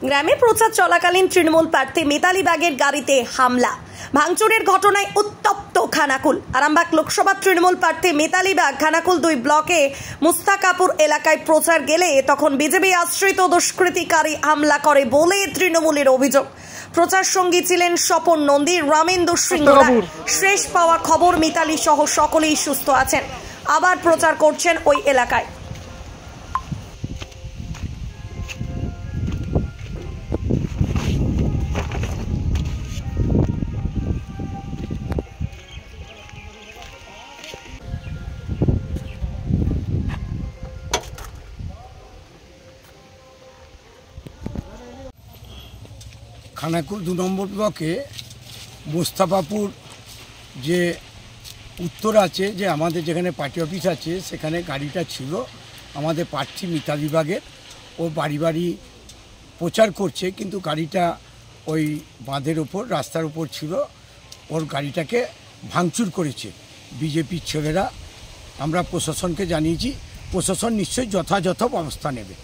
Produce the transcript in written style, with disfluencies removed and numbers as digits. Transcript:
গ্রামে প্রচার চলাকালীন তৃণমূল প্রার্থী মিতালি বাগের গাড়িতে হামলা, ভাঙচুরের ঘটনায় উত্তপ্ত খানাকুল। আরামবাগ লোকসভা তৃণমূল প্রার্থী মিতালি বাগ খানাকুল 2 ব্লকে মুস্তাকাপুর এলাকায় প্রচার গেলে তখন বিজেপি আশ্রিত দুষ্কৃতিকারী হামলা করে বলে তৃণমূলের অভিযোগ। প্রচার সঙ্গী ছিলেন স্বপন নন্দী, রামেন্দু সিংহরা। শেষ পাওয়া খবর মিতালি সহ সকলেই সুস্থ আছেন, আবার প্রচার করছেন ওই এলাকায়। খানাকুল 2 নম্বর ব্লকে মুস্তাফাপুর যে উত্তর আছে, যে আমাদের যেখানে পার্টি অফিস আছে, সেখানে গাড়িটা ছিল আমাদের প্রার্থী মিতালি বাগের। ও বাড়ি বাড়ি প্রচার করছে, কিন্তু গাড়িটা ওই বাঁধের ওপর, রাস্তার উপর ছিল। ওর গাড়িটাকে ভাঙচুর করেছে বিজেপির ছেলেরা। আমরা প্রশাসনকে জানিয়েছি, প্রশাসন নিশ্চয়ই যথাযথ ব্যবস্থা নেবে।